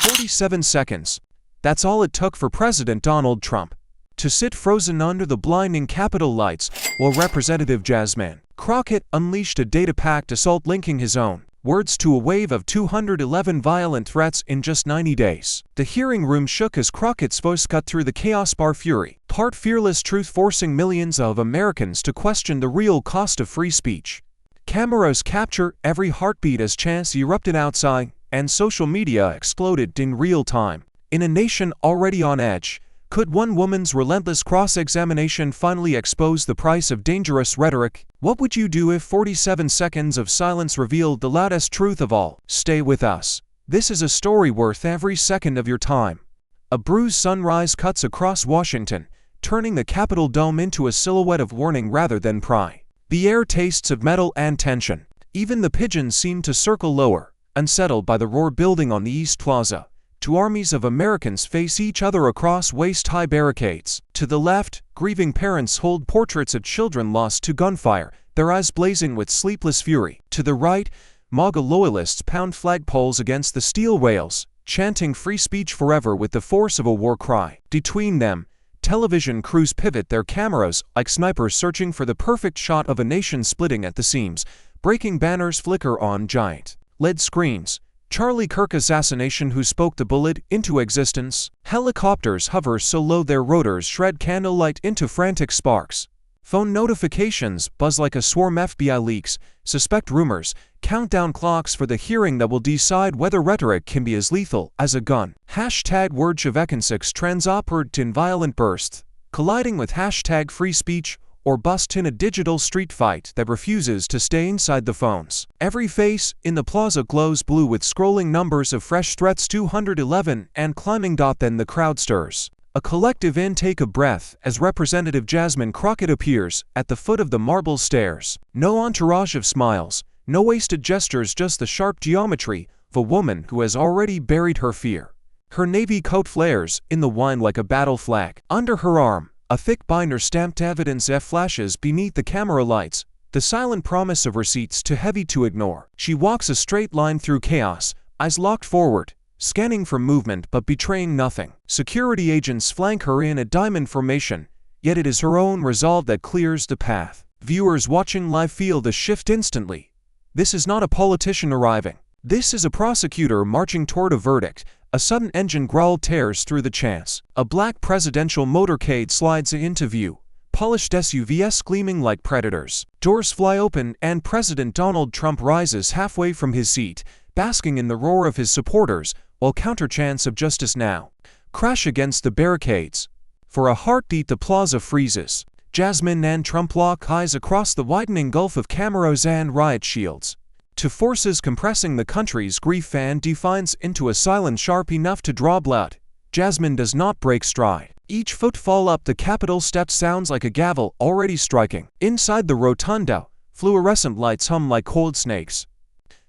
47 seconds. That's all it took for President Donald Trump to sit frozen under the blinding Capitol lights while Representative Jasmine Crockett unleashed a data-packed assault linking his own words to a wave of 211 violent threats in just 90 days. The hearing room shook as Crockett's voice cut through the chaos, bar fury, part fearless truth, forcing millions of Americans to question the real cost of free speech. Cameras capture every heartbeat as chants erupted outside, and social media exploded in real time. In a nation already on edge, could one woman's relentless cross-examination finally expose the price of dangerous rhetoric? What would you do if 47 seconds of silence revealed the loudest truth of all? Stay with us. This is a story worth every second of your time. A bruised sunrise cuts across Washington, turning the Capitol dome into a silhouette of warning rather than pride. The air tastes of metal and tension. Even the pigeons seem to circle lower, unsettled by the roar building on the East Plaza. Two armies of Americans face each other across waist-high barricades. To the left, grieving parents hold portraits of children lost to gunfire, their eyes blazing with sleepless fury. To the right, MAGA loyalists pound flagpoles against the steel rails, chanting free speech forever with the force of a war cry. Between them, television crews pivot their cameras like snipers searching for the perfect shot of a nation splitting at the seams. Breaking banners flicker on giant LED screens. Charlie Kirk assassination, who spoke the bullet into existence. Helicopters hover so low their rotors shred candlelight into frantic sparks. Phone notifications buzz like a swarm. FBI leaks, suspect rumors, countdown clocks for the hearing that will decide whether rhetoric can be as lethal as a gun. Hashtag #WordShivekensix trends upward in violent bursts, colliding with hashtag free speech or bust in a digital street fight that refuses to stay inside the phones. Every face in the plaza glows blue with scrolling numbers of fresh threats, 211 and climbing. Then the crowd stirs. A collective intake of breath as Representative Jasmine Crockett appears at the foot of the marble stairs. No entourage of smiles, no wasted gestures, just the sharp geometry of a woman who has already buried her fear. Her navy coat flares in the wind like a battle flag. Under her arm, a thick binder stamped evidence flashes beneath the camera lights, the silent promise of receipts too heavy to ignore. She walks a straight line through chaos, eyes locked forward, scanning for movement but betraying nothing. Security agents flank her in a diamond formation, yet it is her own resolve that clears the path. Viewers watching live feel the shift instantly. This is not a politician arriving. This is a prosecutor marching toward a verdict. A sudden engine growl tears through the chants. A black presidential motorcade slides into view, polished SUVs gleaming like predators. Doors fly open and President Donald Trump rises halfway from his seat, basking in the roar of his supporters, while counter-chants of "Justice Now" crash against the barricades. For a heartbeat, the plaza freezes. Jasmine and Trump lock eyes across the widening gulf of cameras and riot shields. To forces compressing the country's grief and defiance into a silence sharp enough to draw blood, Jasmine does not break stride. Each footfall up the Capitol steps sounds like a gavel already striking. Inside the rotunda, fluorescent lights hum like cold snakes.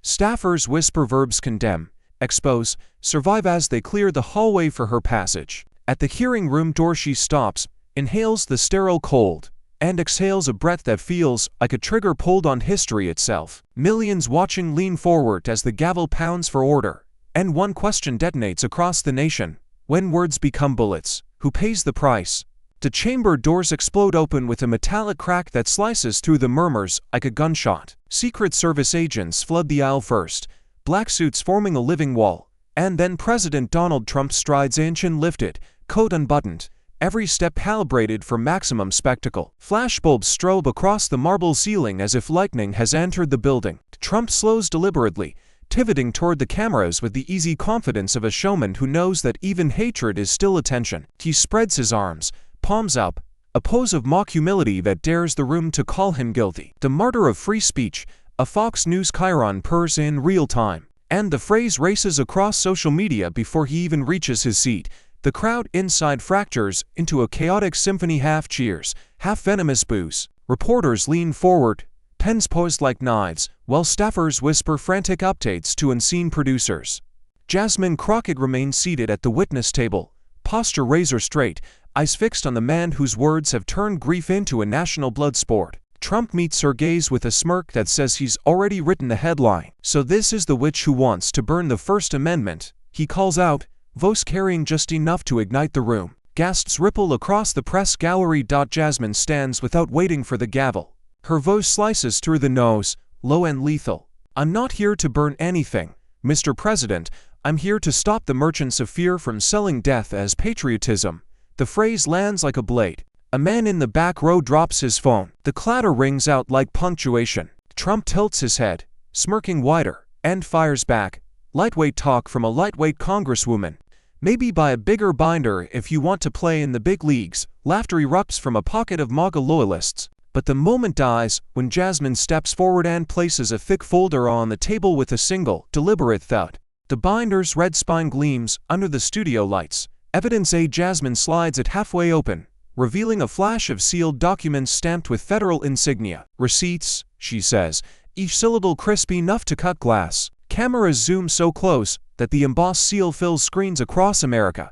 Staffers whisper verbs condemn, expose, survive as they clear the hallway for her passage. At the hearing room door she stops, inhales the sterile cold, and exhales a breath that feels like a trigger pulled on history itself. Millions watching lean forward as the gavel pounds for order, and one question detonates across the nation. When words become bullets, who pays the price? The chamber doors explode open with a metallic crack that slices through the murmurs like a gunshot. Secret Service agents flood the aisle first, black suits forming a living wall, and then President Donald Trump strides in, chin lifted, coat unbuttoned, every step calibrated for maximum spectacle. Flashbulbs strobe across the marble ceiling as if lightning has entered the building. Trump slows deliberately, pivoting toward the cameras with the easy confidence of a showman who knows that even hatred is still attention. He spreads his arms, palms up, a pose of mock humility that dares the room to call him guilty. The martyr of free speech, a Fox News chyron purrs in real time, and the phrase races across social media before he even reaches his seat. The crowd inside fractures into a chaotic symphony, half cheers, half venomous boos. Reporters lean forward, pens poised like knives, while staffers whisper frantic updates to unseen producers. Jasmine Crockett remains seated at the witness table, posture razor straight, eyes fixed on the man whose words have turned grief into a national blood sport. Trump meets her gaze with a smirk that says he's already written the headline. So this is the witch who wants to burn the First Amendment. he calls out, voice carrying just enough to ignite the room. Gasps ripple across the press gallery. Jasmine stands without waiting for the gavel. Her voice slices through the nose, low and lethal. I'm not here to burn anything, Mr. President. I'm here to stop the merchants of fear from selling death as patriotism. The phrase lands like a blade. A man in the back row drops his phone. The clatter rings out like punctuation. Trump tilts his head, smirking wider, and fires back. Lightweight talk from a lightweight congresswoman. Maybe buy a bigger binder if you want to play in the big leagues. Laughter erupts from a pocket of MAGA loyalists. But the moment dies when Jasmine steps forward and places a thick folder on the table with a single, deliberate thud. The binder's red spine gleams under the studio lights. Evidence A. Jasmine slides it halfway open, revealing a flash of sealed documents stamped with federal insignia. Receipts, she says, each syllable crisp enough to cut glass. Cameras zoom so close that the embossed seal fills screens across America.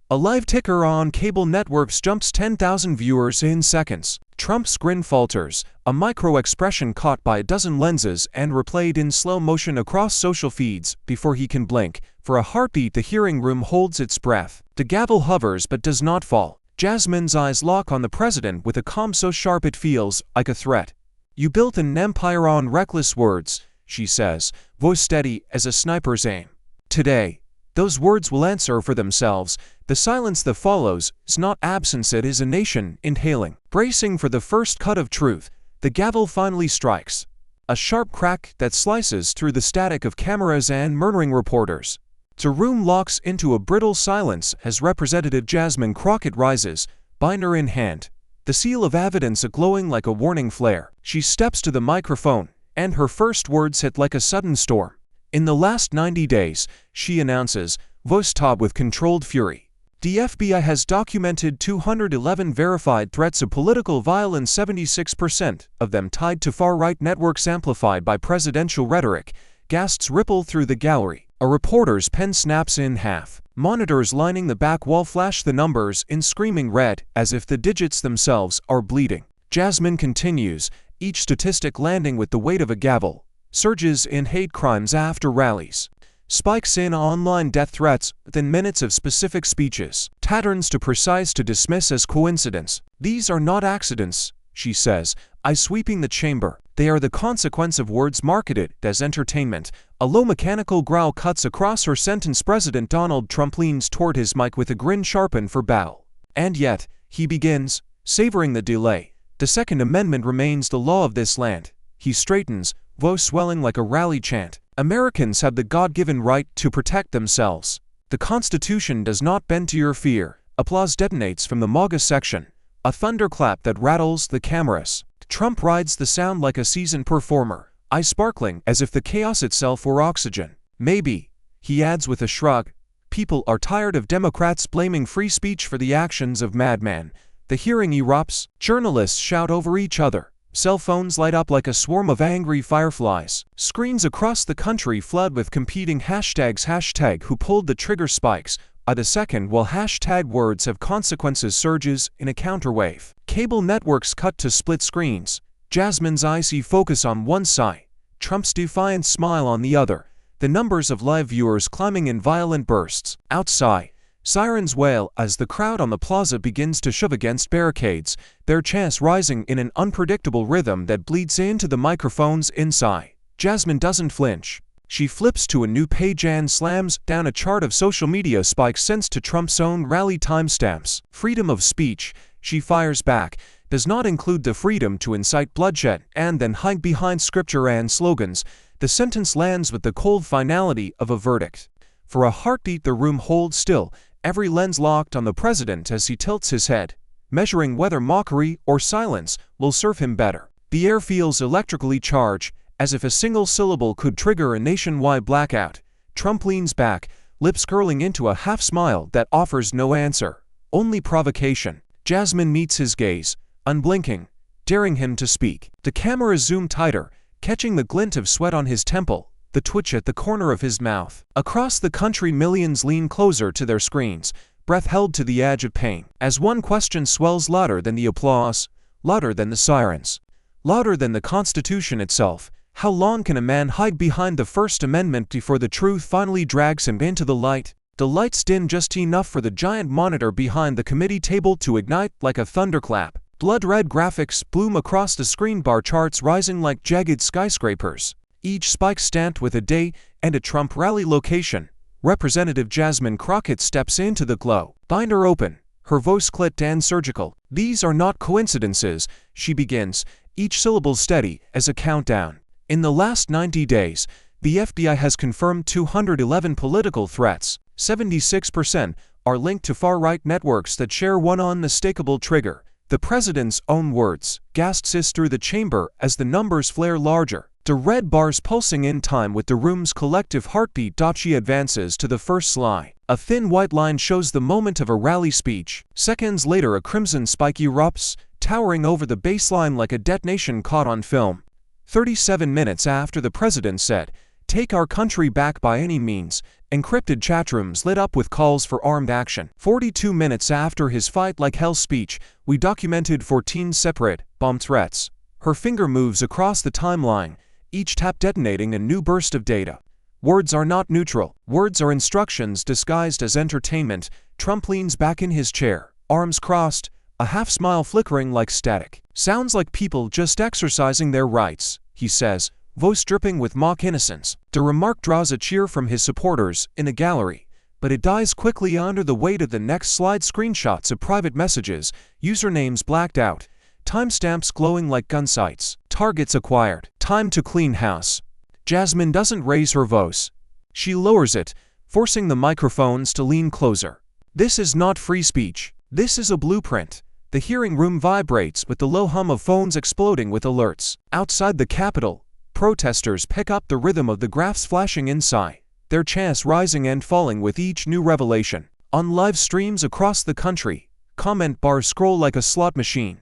A live ticker on cable networks jumps 10,000 viewers in seconds. Trump's grin falters, a micro-expression caught by a dozen lenses and replayed in slow motion across social feeds before he can blink. For a heartbeat, the hearing room holds its breath. The gavel hovers but does not fall. Jasmine's eyes lock on the president with a calm so sharp it feels like a threat. You built an empire on reckless words, she says, voice steady as a sniper's aim. Today, those words will answer for themselves. The silence that follows is not absence, it is a nation inhaling. Bracing for the first cut of truth, the gavel finally strikes. A sharp crack that slices through the static of cameras and murdering reporters. The room locks into a brittle silence as Representative Jasmine Crockett rises, binder in hand, the seal of evidence glowing like a warning flare. She steps to the microphone, and her first words hit like a sudden storm. In the last 90 days, she announces, voice taut with controlled fury. The FBI has documented 211 verified threats of political violence, 76% of them tied to far-right networks amplified by presidential rhetoric. Gasps ripple through the gallery. A reporter's pen snaps in half. Monitors lining the back wall flash the numbers in screaming red as if the digits themselves are bleeding. Jasmine continues, each statistic landing with the weight of a gavel. Surges in hate crimes after rallies. Spikes in online death threats within minutes of specific speeches. Patterns too precise to dismiss as coincidence. These are not accidents, she says, eyes sweeping the chamber. They are the consequence of words marketed as entertainment. A low mechanical growl cuts across her sentence. President Donald Trump leans toward his mic with a grin sharpened for battle. And yet, he begins, savoring the delay. The Second Amendment remains the law of this land. He straightens, voice swelling like a rally chant. Americans have the God-given right to protect themselves. The Constitution does not bend to your fear. Applause detonates from the MAGA section. A thunderclap that rattles the cameras. Trump rides the sound like a seasoned performer, eyes sparkling as if the chaos itself were oxygen. Maybe, he adds with a shrug, people are tired of Democrats blaming free speech for the actions of madmen. The hearing erupts. Journalists shout over each other. Cell phones light up like a swarm of angry fireflies. Screens across the country flood with competing hashtags. Hashtag who pulled the trigger spikes by the second, while hashtag words have consequences surges in a counterwave. Cable networks cut to split screens. Jasmine's icy focus on one side, Trump's defiant smile on the other. The numbers of live viewers climbing in violent bursts. Outside, sirens wail as the crowd on the plaza begins to shove against barricades, their chants rising in an unpredictable rhythm that bleeds into the microphones inside. Jasmine doesn't flinch. She flips to a new page and slams down a chart of social media spikes sent to Trump's own rally timestamps. Freedom of speech, she fires back, does not include the freedom to incite bloodshed and then hide behind scripture and slogans. The sentence lands with the cold finality of a verdict. For a heartbeat, the room holds still, every lens locked on the president as he tilts his head, measuring whether mockery or silence will serve him better. The air feels electrically charged, as if a single syllable could trigger a nationwide blackout. Trump leans back, lips curling into a half-smile that offers no answer, only provocation. Jasmine meets his gaze, unblinking, daring him to speak. The cameras zoom tighter, catching the glint of sweat on his temple, the twitch at the corner of his mouth. Across the country, millions lean closer to their screens, breath held to the edge of pain, as one question swells louder than the applause, louder than the sirens, louder than the Constitution itself. How long can a man hide behind the First Amendment before the truth finally drags him into the light? The lights dim just enough for the giant monitor behind the committee table to ignite like a thunderclap. Blood-red graphics bloom across the screen, bar charts rising like jagged skyscrapers, each spike stamped with a day and a Trump rally location. Representative Jasmine Crockett steps into the glow. Binder open, her voice clipped and surgical. "These are not coincidences," she begins, each syllable steady as a countdown. "In the last 90 days, the FBI has confirmed 211 political threats. 76% are linked to far-right networks that share one unmistakable trigger." The president's own words, gasps through the chamber as the numbers flare larger, the red bars pulsing in time with the room's collective heartbeat. She advances to the first slide. A thin white line shows the moment of a rally speech. Seconds later, a crimson spike erupts, towering over the baseline like a detonation caught on film. 37 minutes after the president said, "Take our country back by any means," encrypted chatrooms lit up with calls for armed action. 42 minutes after his fight like hell speech, we documented 14 separate bomb threats. Her finger moves across the timeline, each tap detonating a new burst of data. Words are not neutral. Words are instructions disguised as entertainment. Trump leans back in his chair, arms crossed, a half-smile flickering like static. "Sounds like people just exercising their rights," he says, voice dripping with mock innocence. The remark draws a cheer from his supporters in the gallery, but it dies quickly under the weight of the next slide. Screenshots of private messages, usernames blacked out, timestamps glowing like gun sights. Targets acquired. Time to clean house. Jasmine doesn't raise her voice. She lowers it, forcing the microphones to lean closer. "This is not free speech. This is a blueprint." The hearing room vibrates with the low hum of phones exploding with alerts. Outside the Capitol, protesters pick up the rhythm of the graphs flashing inside, their chants rising and falling with each new revelation. On live streams across the country, comment bars scroll like a slot machine.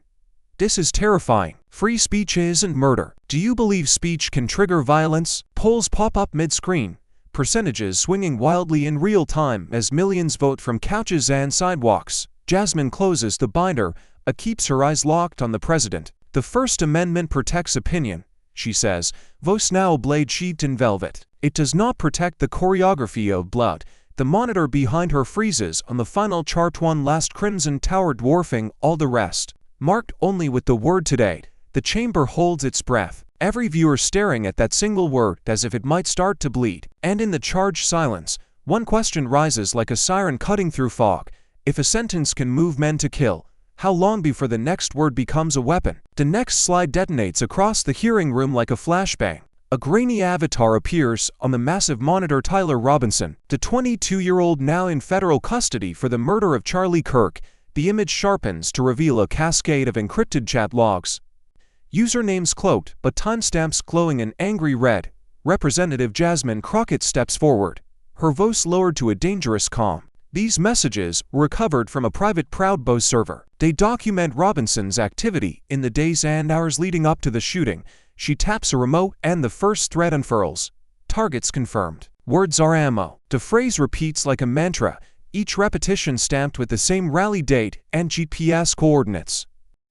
"This is terrifying. Free speech isn't murder. Do you believe speech can trigger violence?" Polls pop up mid-screen, percentages swinging wildly in real time as millions vote from couches and sidewalks. Jasmine closes the binder, keeps her eyes locked on the president. "The First Amendment protects opinion," she says, voice now blade sheathed in velvet. "It does not protect the choreography of blood." The monitor behind her freezes on the final chart, one last crimson tower dwarfing all the rest. Marked only with the word "today," the chamber holds its breath, every viewer staring at that single word as if it might start to bleed. And in the charged silence, one question rises like a siren cutting through fog. If a sentence can move men to kill, how long before the next word becomes a weapon? The next slide detonates across the hearing room like a flashbang. A grainy avatar appears on the massive monitor. Tyler Robinson, the 22-year-old now in federal custody for the murder of Charlie Kirk. The image sharpens to reveal a cascade of encrypted chat logs. Usernames cloaked, but timestamps glowing an angry red. Representative Jasmine Crockett steps forward, her voice lowered to a dangerous calm. These messages were recovered from a private Proudbo server. They document Robinson's activity in the days and hours leading up to the shooting. She taps a remote and the first thread unfurls. Targets confirmed. Words are ammo. The phrase repeats like a mantra, each repetition stamped with the same rally date and GPS coordinates.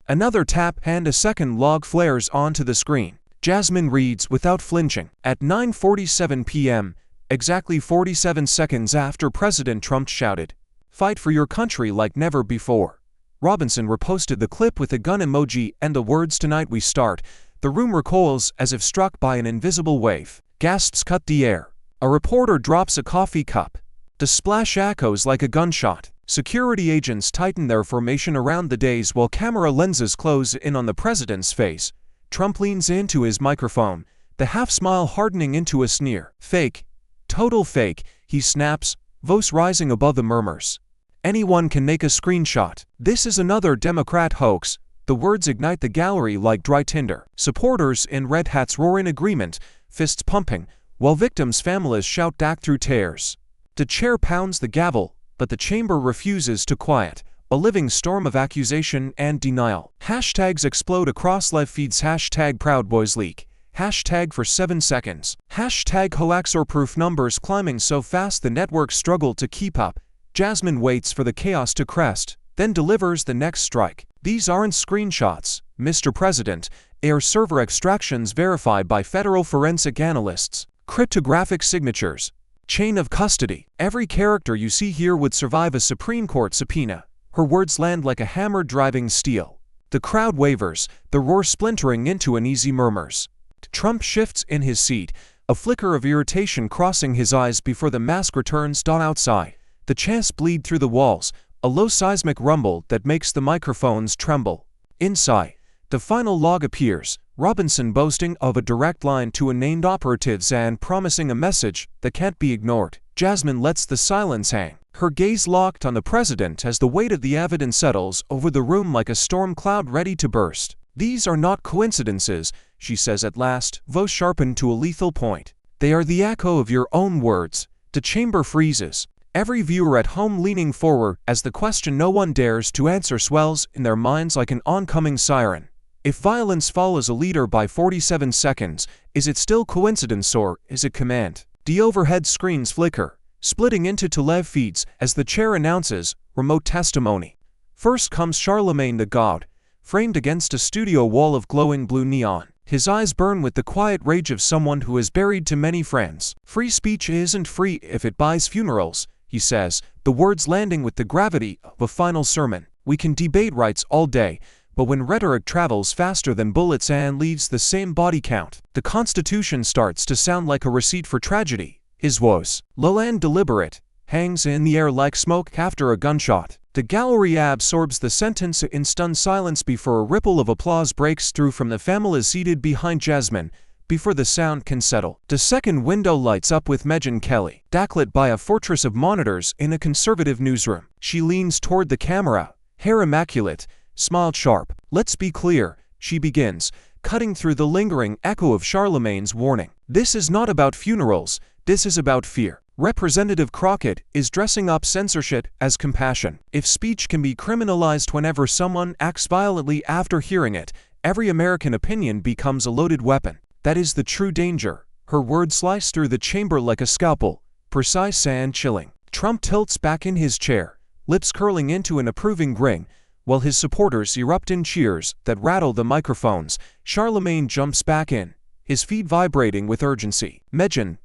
Another tap and a second log flares onto the screen. Jasmine reads without flinching. At 9:47 p.m., exactly 47 seconds after President Trump shouted, "Fight for your country like never before," Robinson reposted the clip with a gun emoji and the words, "Tonight we start." The room recoils as if struck by an invisible wave. Gasps cut the air. A reporter drops a coffee cup. The splash echoes like a gunshot. Security agents tighten their formation around the dais while camera lenses close in on the president's face. Trump leans into his microphone, the half-smile hardening into a sneer. "Fake. Total fake," he snaps, voice rising above the murmurs. "Anyone can make a screenshot. This is another Democrat hoax." The words ignite the gallery like dry tinder. Supporters in red hats roar in agreement, fists pumping, while victims' families shout back through tears. The chair pounds the gavel, but the chamber refuses to quiet. A living storm of accusation and denial. Hashtags explode across live feeds. Hashtag Proud Boys leak. Hashtag for 7 seconds. Hashtag hoax or proof. Numbers climbing so fast the networks struggle to keep up. Jasmine waits for the chaos to crest, then delivers the next strike. "These aren't screenshots, Mr. President. They are server extractions verified by federal forensic analysts. Cryptographic signatures. Chain of custody. Every character you see here would survive a Supreme Court subpoena. Her words land like a hammer driving steel. The crowd wavers, the roar splintering into uneasy murmurs. Trump shifts in his seat, a flicker of irritation crossing his eyes before the mask returns. Outside, the chants bleed through the walls, a low seismic rumble that makes the microphones tremble. Inside, the final log appears, Robinson boasting of a direct line to unnamed operatives and promising a message that can't be ignored. Jasmine lets the silence hang, her gaze locked on the president as the weight of the evidence settles over the room like a storm cloud ready to burst. "These are not coincidences," she says at last, voice sharpened to a lethal point. "They are the echo of your own words." The chamber freezes, every viewer at home leaning forward as the question no one dares to answer swells in their minds like an oncoming siren. If violence follows a leader by 47 seconds, is it still coincidence or is it command? The overhead screens flicker, splitting into telev feeds as the chair announces remote testimony. First comes Charlemagne the God, framed against a studio wall of glowing blue neon. His eyes burn with the quiet rage of someone who is buried to many friends. "Free speech isn't free if it buys funerals," he says, the words landing with the gravity of a final sermon. "We can debate rights all day, but when rhetoric travels faster than bullets and leaves the same body count, the Constitution starts to sound like a receipt for tragedy." His voice, low and deliberate, hangs in the air like smoke after a gunshot. The gallery absorbs the sentence in stunned silence before a ripple of applause breaks through from the families seated behind Jasmine, before the sound can settle. The second window lights up with Megyn Kelly, backlit by a fortress of monitors in a conservative newsroom. She leans toward the camera, hair immaculate, smiled sharp. "Let's be clear," she begins, cutting through the lingering echo of Charlemagne's warning. "This is not about funerals, this is about fear." Representative Crockett is dressing up censorship as compassion. If speech can be criminalized whenever someone acts violently after hearing it, every American opinion becomes a loaded weapon. That is the true danger. Her words slice through the chamber like a scalpel, precise and chilling. Trump tilts back in his chair, lips curling into an approving grin, while his supporters erupt in cheers that rattle the microphones. Charlemagne jumps back in, his feet vibrating with urgency. "Megyn,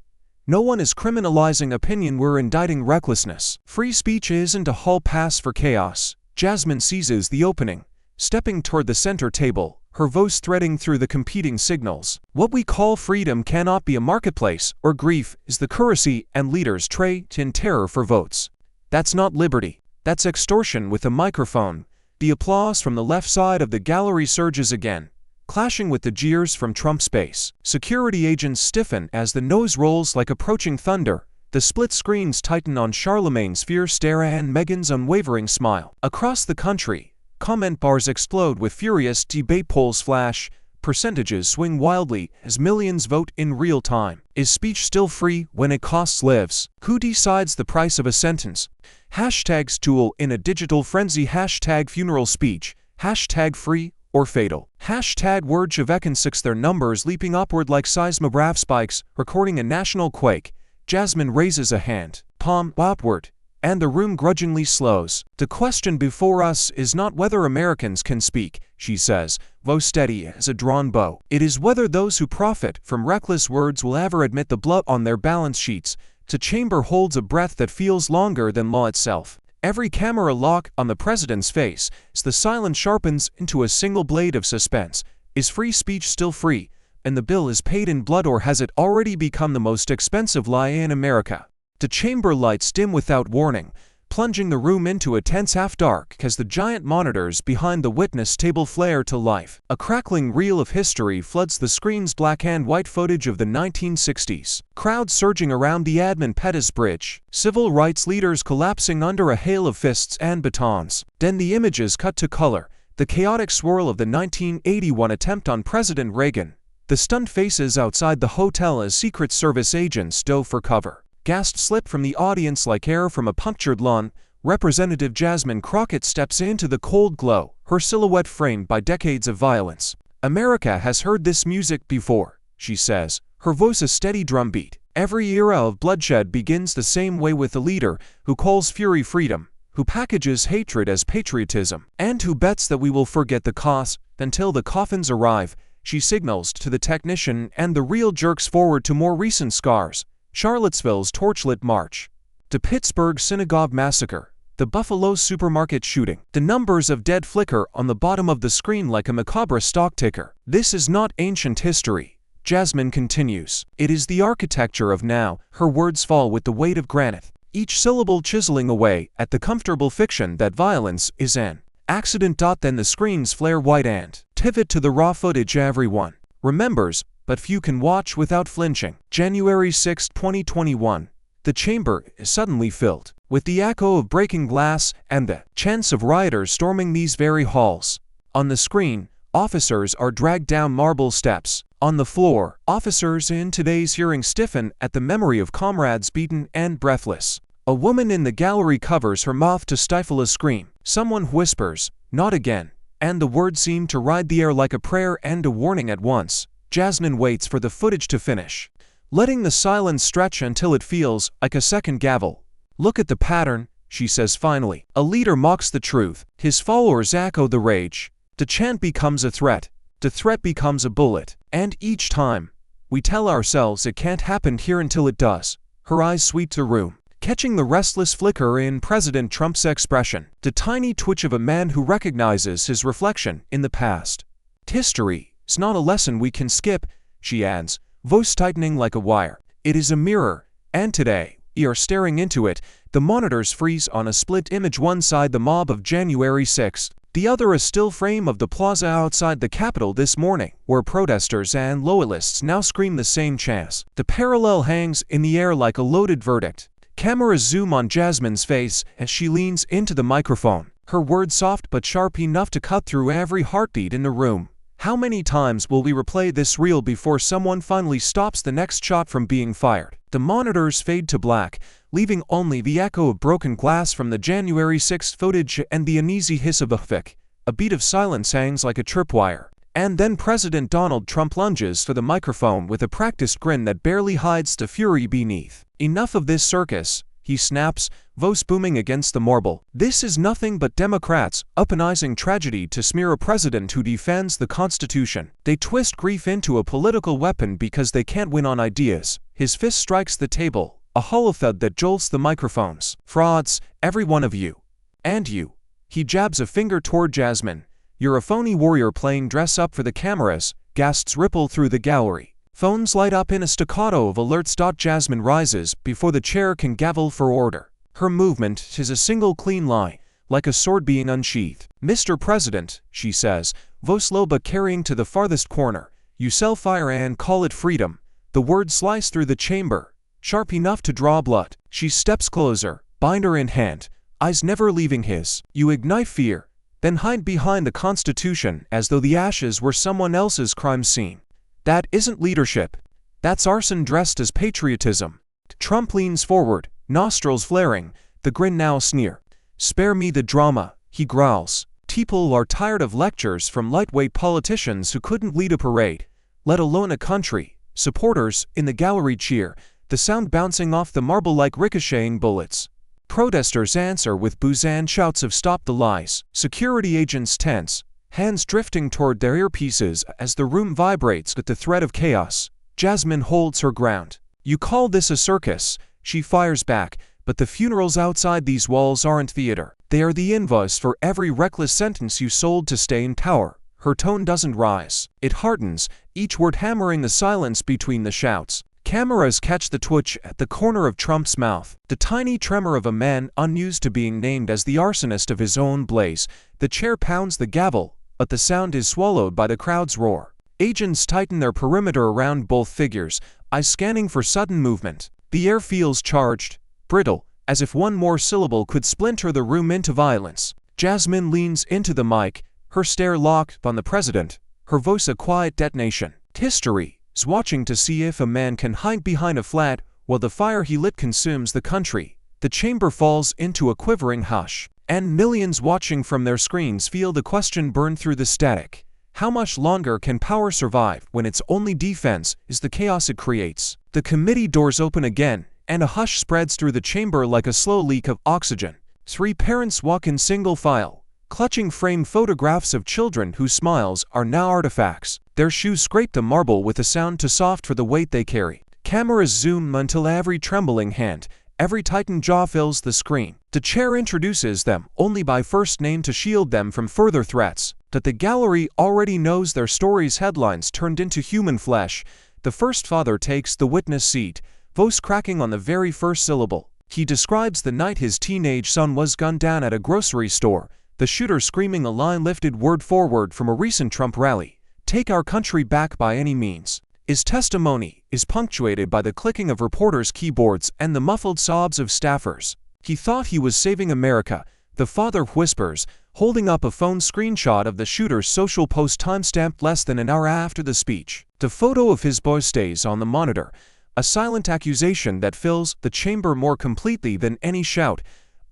no one is criminalizing opinion, we're indicting recklessness. Free speech isn't a hall pass for chaos." Jasmine seizes the opening, stepping toward the center table, her voice threading through the competing signals. "What we call freedom cannot be a marketplace, or grief is the currency and leaders trade in terror for votes. That's not liberty, that's extortion." With a microphone, the applause from the left side of the gallery surges again, clashing with the jeers from Trump's base. Security agents stiffen as the nose rolls like approaching thunder. The split screens tighten on Charlemagne's fierce stare and Megyn's unwavering smile. Across the country, comment bars explode with furious debate, polls flash, percentages swing wildly as millions vote in real time. Is speech still free when it costs lives? Who decides the price of a sentence? Hashtag stool in a digital frenzy. Hashtag funeral speech. Hashtag free or fatal. Hashtag word Chevekon6. Their numbers leaping upward like seismograph spikes, recording a national quake. Jasmine raises a hand, palm upward, and the room grudgingly slows. "The question before us is not whether Americans can speak," she says, voice steady as a drawn bow. "It is whether those who profit from reckless words will ever admit the blood on their balance sheets." The chamber holds a breath that feels longer than law itself. Every camera lock on the president's face as the silence sharpens into a single blade of suspense. Is free speech still free, and the bill is paid in blood, or has it already become the most expensive lie in America? The chamber lights dim without warning, plunging the room into a tense half-dark as the giant monitors behind the witness table flare to life. A crackling reel of history floods the screen's black and white footage of the 1960s. Crowds surging around the Edmund Pettus Bridge, civil rights leaders collapsing under a hail of fists and batons. Then the images cut to color, the chaotic swirl of the 1981 attempt on President Reagan, the stunned faces outside the hotel as Secret Service agents dove for cover. Gasps slip from the audience like air from a punctured lawn. Representative Jasmine Crockett steps into the cold glow, her silhouette framed by decades of violence. "America has heard this music before," she says, her voice a steady drumbeat. "Every era of bloodshed begins the same way, with a leader who calls fury freedom, who packages hatred as patriotism, and who bets that we will forget the cost until the coffins arrive." She signals to the technician, and the reel jerks forward to more recent scars. Charlottesville's torchlit march. The Pittsburgh synagogue massacre. The Buffalo supermarket shooting. The numbers of dead flicker on the bottom of the screen like a macabre stock ticker. This is not ancient history, Jasmine continues. It is the architecture of now. Her words fall with the weight of granite, each syllable chiseling away at the comfortable fiction that violence is an accident. Then the screens flare white and pivot to the raw footage everyone remembers, but few can watch without flinching. January 6, 2021. The chamber is suddenly filled with the echo of breaking glass and the chants of rioters storming these very halls. On the screen, officers are dragged down marble steps. On the floor, officers in today's hearing stiffen at the memory of comrades beaten and breathless. A woman in the gallery covers her mouth to stifle a scream. Someone whispers, "Not again," and the words seem to ride the air like a prayer and a warning at once. Jasmine waits for the footage to finish, letting the silence stretch until it feels like a second gavel. "Look at the pattern," she says finally. A leader mocks the truth. His followers echo the rage. The chant becomes a threat. The threat becomes a bullet. And each time, we tell ourselves it can't happen here until it does. Her eyes sweep the room, catching the restless flicker in President Trump's expression, the tiny twitch of a man who recognizes his reflection in the past. "History is not a lesson we can skip," she adds, voice tightening like a wire. "It is a mirror, and today, we are staring into it." The monitors freeze on a split image, one side the mob of January 6th, the other a still frame of the plaza outside the Capitol this morning, where protesters and loyalists now scream the same chants. The parallel hangs in the air like a loaded verdict. Cameras zoom on Jasmine's face as she leans into the microphone, her words soft but sharp enough to cut through every heartbeat in the room. How many times will we replay this reel before someone finally stops the next shot from being fired? The monitors fade to black, leaving only the echo of broken glass from the January 6th footage and the uneasy hiss of a fic. A beat of silence hangs like a tripwire. And then President Donald Trump lunges for the microphone with a practiced grin that barely hides the fury beneath. "Enough of this circus," he snaps, voice booming against the marble. "This is nothing but Democrats weaponizing tragedy to smear a president who defends the Constitution. They twist grief into a political weapon because they can't win on ideas." His fist strikes the table, a hollow thud that jolts the microphones. "Frauds, every one of you. And you." He jabs a finger toward Jasmine. "You're a phony warrior playing dress-up for the cameras." Gasps ripple through the gallery. Phones light up in a staccato of alerts. Jasmine rises before the chair can gavel for order. Her movement is a single clean line, like a sword being unsheathed. "Mr. President," she says, voice low but carrying to the farthest corner, "you sell fire and call it freedom." The words slice through the chamber, sharp enough to draw blood. She steps closer, binder in hand, eyes never leaving his. "You ignite fear, then hide behind the Constitution as though the ashes were someone else's crime scene. That isn't leadership. That's arson dressed as patriotism." Trump leans forward, nostrils flaring, the grin now a sneer. "Spare me the drama," he growls. "People are tired of lectures from lightweight politicians who couldn't lead a parade, let alone a country." Supporters in the gallery cheer, the sound bouncing off the marble like ricocheting bullets. Protesters answer with boos and shouts of "Stop the lies." Security agents tense, hands drifting toward their earpieces as the room vibrates with the threat of chaos. Jasmine holds her ground. "You call this a circus?" she fires back, "but the funerals outside these walls aren't theater. They are the invoice for every reckless sentence you sold to stay in power." Her tone doesn't rise. It hardens, each word hammering the silence between the shouts. Cameras catch the twitch at the corner of Trump's mouth, the tiny tremor of a man unused to being named as the arsonist of his own blaze. The chair pounds the gavel, but the sound is swallowed by the crowd's roar. Agents tighten their perimeter around both figures, eyes scanning for sudden movement. The air feels charged, brittle, as if one more syllable could splinter the room into violence. Jasmine leans into the mic, her stare locked on the president, her voice a quiet detonation. "History is watching to see if a man can hide behind a flag while the fire he lit consumes the country." The chamber falls into a quivering hush, and millions watching from their screens feel the question burn through the static. How much longer can power survive when its only defense is the chaos it creates? The committee doors open again, and a hush spreads through the chamber like a slow leak of oxygen. 3 parents walk in single file, clutching framed photographs of children whose smiles are now artifacts. Their shoes scrape the marble with a sound too soft for the weight they carry. Cameras zoom until every trembling hand, every tightened jaw fills the screen. The chair introduces them only by first name to shield them from further threats. That the gallery already knows their story's headlines turned into human flesh. The first father takes the witness seat, voice cracking on the very first syllable. He describes the night his teenage son was gunned down at a grocery store, the shooter screaming a line lifted word for word from a recent Trump rally, "Take our country back by any means." His testimony is punctuated by the clicking of reporters' keyboards and the muffled sobs of staffers. He thought he was saving America, the father whispers, holding up a phone screenshot of the shooter's social post timestamped less than an hour after the speech. The photo of his boy stays on the monitor, a silent accusation that fills the chamber more completely than any shout.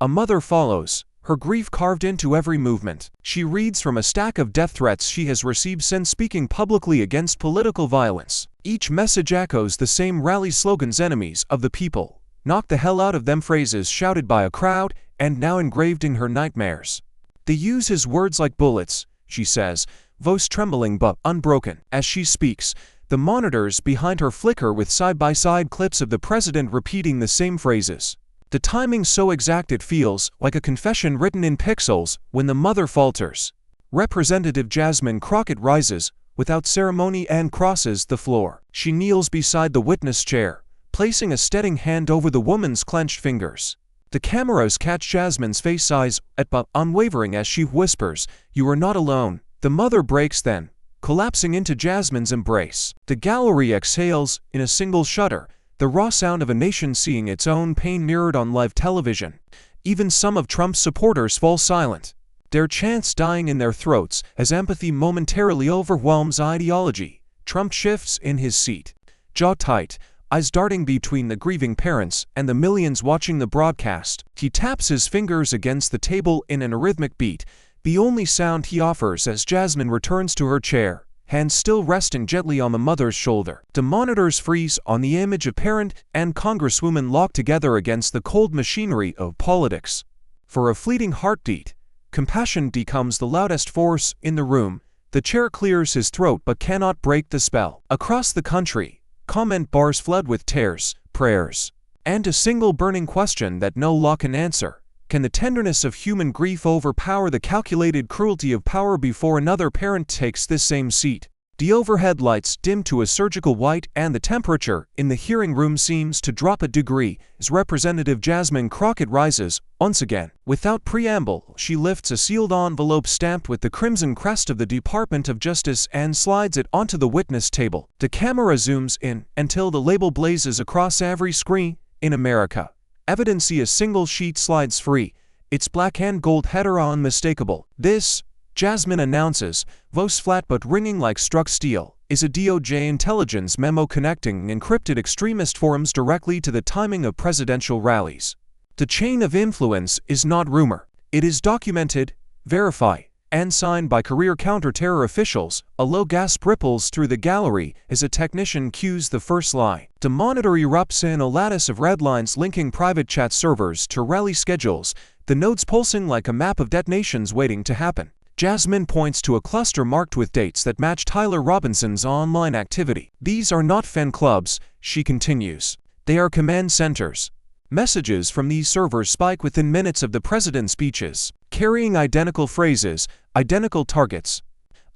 A mother follows, her grief carved into every movement. She reads from a stack of death threats she has received since speaking publicly against political violence. Each message echoes the same rally slogans: enemies of the people, knock the hell out of them, phrases shouted by a crowd and now engraved in her nightmares. They use his words like bullets, she says, voice trembling but unbroken. As she speaks, the monitors behind her flicker with side-by-side clips of the president repeating the same phrases. The timing so exact it feels like a confession written in pixels. When the mother falters, Representative Jasmine Crockett rises, without ceremony, and crosses the floor. She kneels beside the witness chair, placing a steadying hand over the woman's clenched fingers. The cameras catch Jasmine's face, eyes but unwavering, as she whispers, "You are not alone." The mother breaks then, collapsing into Jasmine's embrace. The gallery exhales in a single shudder, the raw sound of a nation seeing its own pain mirrored on live television. Even some of Trump's supporters fall silent, their chants dying in their throats as empathy momentarily overwhelms ideology. Trump shifts in his seat, jaw tight, eyes darting between the grieving parents and the millions watching the broadcast. He taps his fingers against the table in an arrhythmic beat, the only sound he offers as Jasmine returns to her chair, hands still resting gently on the mother's shoulder. The monitors freeze on the image of parent and congresswoman locked together against the cold machinery of politics. For a fleeting heartbeat, compassion becomes the loudest force in the room. The chair clears his throat but cannot break the spell. Across the country, comment bars flood with tears, prayers, and a single burning question that no law can answer. Can the tenderness of human grief overpower the calculated cruelty of power before another parent takes this same seat? The overhead lights dim to a surgical white and the temperature in the hearing room seems to drop a degree as Representative Jasmine Crockett rises, once again. Without preamble, she lifts a sealed envelope stamped with the crimson crest of the Department of Justice and slides it onto the witness table. The camera zooms in until the label blazes across every screen. In America, evidence: a single sheet slides free, its black and gold header unmistakable. This, Jasmine announces, voice flat but ringing like struck steel, is a DOJ intelligence memo connecting encrypted extremist forums directly to the timing of presidential rallies. The chain of influence is not rumor. It is documented, verified, and signed by career counterterror officials. A low gasp ripples through the gallery as a technician cues the first line. The monitor erupts in a lattice of red lines linking private chat servers to rally schedules, the nodes pulsing like a map of detonations waiting to happen. Jasmine points to a cluster marked with dates that match Tyler Robinson's online activity. These are not fan clubs, she continues. They are command centers. Messages from these servers spike within minutes of the president's speeches, carrying identical phrases, identical targets,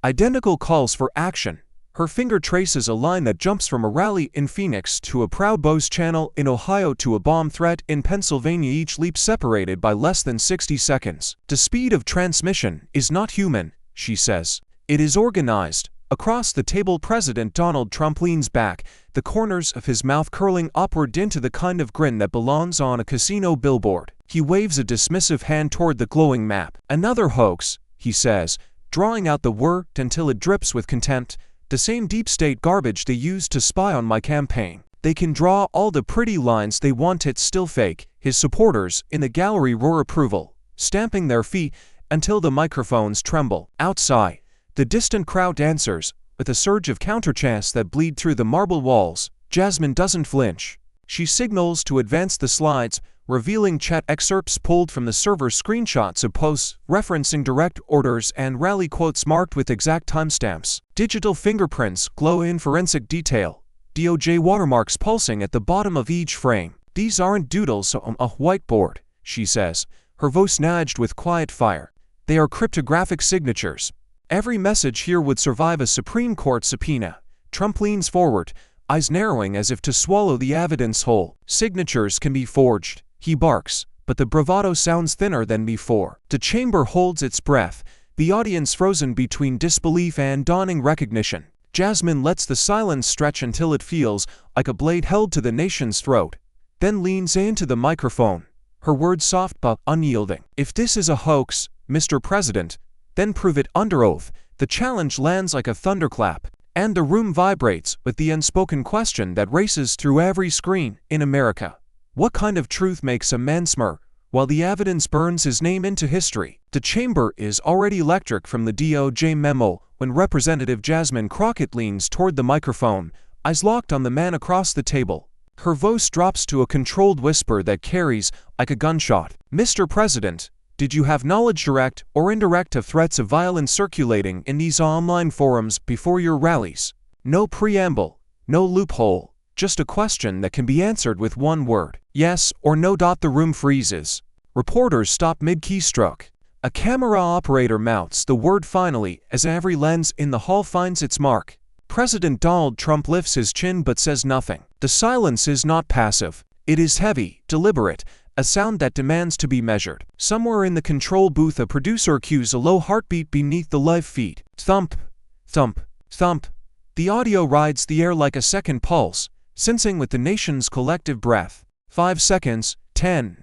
identical calls for action. Her finger traces a line that jumps from a rally in Phoenix to a Proud Boys channel in Ohio to a bomb threat in Pennsylvania, each leap separated by less than 60 seconds. The speed of transmission is not human, she says. It is organized. Across the table, President Donald Trump leans back, the corners of his mouth curling upward into the kind of grin that belongs on a casino billboard. He waves a dismissive hand toward the glowing map. "Another hoax," he says, drawing out the word until it drips with contempt. "The same deep state garbage they used to spy on my campaign. They can draw all the pretty lines they want, it's still fake." His supporters in the gallery roar approval, stamping their feet until the microphones tremble. Outside, the distant crowd answers with a surge of counterchants that bleed through the marble walls. Jasmine doesn't flinch. She signals to advance the slides, revealing chat excerpts pulled from the server's screenshots of posts, referencing direct orders and rally quotes marked with exact timestamps. Digital fingerprints glow in forensic detail, DOJ watermarks pulsing at the bottom of each frame. "These aren't doodles on a whiteboard," she says, her voice nudged with quiet fire. "They are cryptographic signatures. Every message here would survive a Supreme Court subpoena." Trump leans forward, eyes narrowing as if to swallow the evidence whole. "Signatures can be forged," he barks, but the bravado sounds thinner than before. The chamber holds its breath, the audience frozen between disbelief and dawning recognition. Jasmine lets the silence stretch until it feels like a blade held to the nation's throat, then leans into the microphone, her words soft but unyielding. "If this is a hoax, Mr. President, then prove it under oath." The challenge lands like a thunderclap, and the room vibrates with the unspoken question that races through every screen in America. What kind of truth makes a man smirk while the evidence burns his name into history? The chamber is already electric from the DOJ memo when Representative Jasmine Crockett leans toward the microphone, eyes locked on the man across the table. Her voice drops to a controlled whisper that carries like a gunshot. "Mr. President, did you have knowledge, direct or indirect, of threats of violence circulating in these online forums before your rallies?" No preamble, no loophole, just a question that can be answered with one word. Yes or no. The room freezes. Reporters stop mid-keystroke. A camera operator mounts the word "finally" as every lens in the hall finds its mark. President Donald Trump lifts his chin but says nothing. The silence is not passive. It is heavy, deliberate, a sound that demands to be measured. Somewhere in the control booth a producer cues a low heartbeat beneath the live feed. Thump, thump, thump. The audio rides the air like a second pulse, sensing with the nation's collective breath. 5 seconds, 10.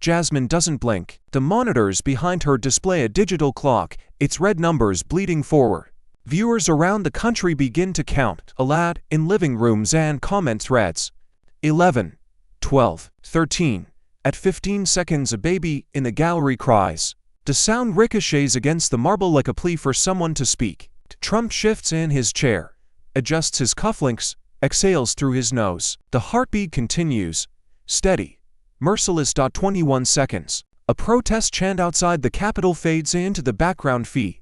Jasmine doesn't blink. The monitors behind her display a digital clock, its red numbers bleeding forward. Viewers around the country begin to count aloud in living rooms and comment threads. 11, 12, 13. At 15 seconds a baby in the gallery cries. The sound ricochets against the marble like a plea for someone to speak. Trump shifts in his chair, adjusts his cufflinks, exhales through his nose. The heartbeat continues, steady, merciless. 21 seconds. A protest chant outside the Capitol fades into the background feed,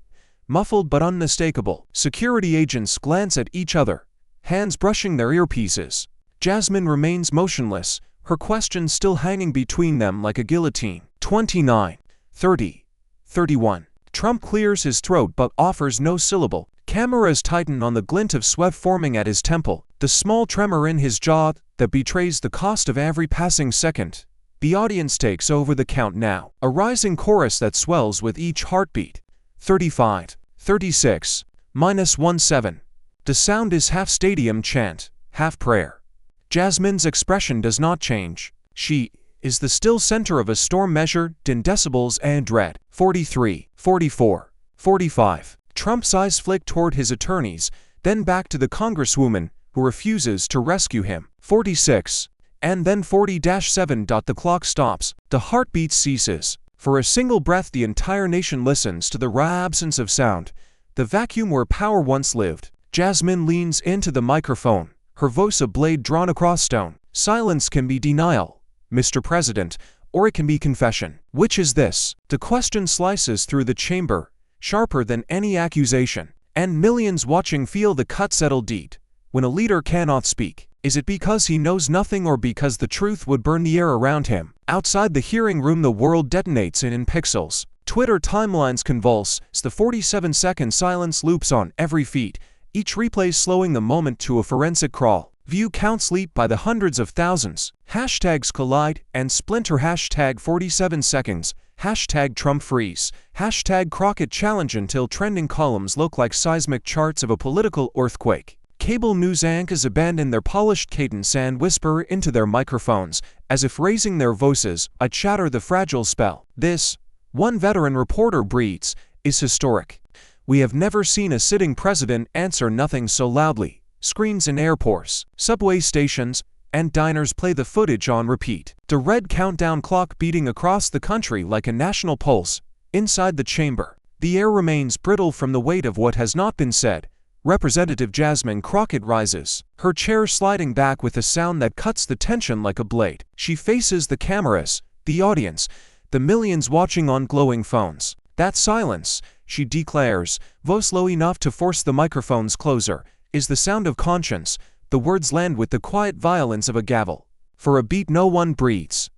muffled but unmistakable. Security agents glance at each other, hands brushing their earpieces. Jasmine remains motionless, her question still hanging between them like a guillotine. 29, 30, 31. Trump clears his throat but offers no syllable. Cameras tighten on the glint of sweat forming at his temple, the small tremor in his jaw that betrays the cost of every passing second. The audience takes over the count now, a rising chorus that swells with each heartbeat. 35, 36, -17. The sound is half stadium chant, half prayer. Jasmine's expression does not change. She is the still center of a storm measured in decibels and dread. 43, 44, 45. Trump's eyes flick toward his attorneys, then back to the congresswoman who refuses to rescue him. 46, and then 40-7. The clock stops. The heartbeat ceases. For a single breath the entire nation listens to the raw absence of sound, the vacuum where power once lived. Jasmine leans into the microphone, her voice a blade drawn across stone. "Silence can be denial, Mr. President, or it can be confession. Which is this?" The question slices through the chamber, sharper than any accusation, and millions watching feel the cut settle deep. When a leader cannot speak, is it because he knows nothing or because the truth would burn the air around him? Outside the hearing room the world detonates in pixels. Twitter timelines convulse as the 47-second silence loops on every feed, each replay slowing the moment to a forensic crawl. View counts leap by the hundreds of thousands. Hashtags collide and splinter. Hashtag 47 seconds. Hashtag Trump freeze. Hashtag Crockett challenge until trending columns look like seismic charts of a political earthquake. Cable news anchors abandon their polished cadence and whisper into their microphones, as if raising their voices, I'd shatter the fragile spell. This, one veteran reporter breathes, is historic. We have never seen a sitting president answer nothing so loudly. Screens in airports, subway stations, and diners play the footage on repeat. The red countdown clock beating across the country like a national pulse. Inside the chamber, the air remains brittle from the weight of what has not been said. Representative Jasmine Crockett rises, her chair sliding back with a sound that cuts the tension like a blade. She faces the cameras, the audience, the millions watching on glowing phones. That silence, she declares, voice low enough to force the microphones closer, is the sound of conscience, The words land with the quiet violence of a gavel. For a beat no one breathes.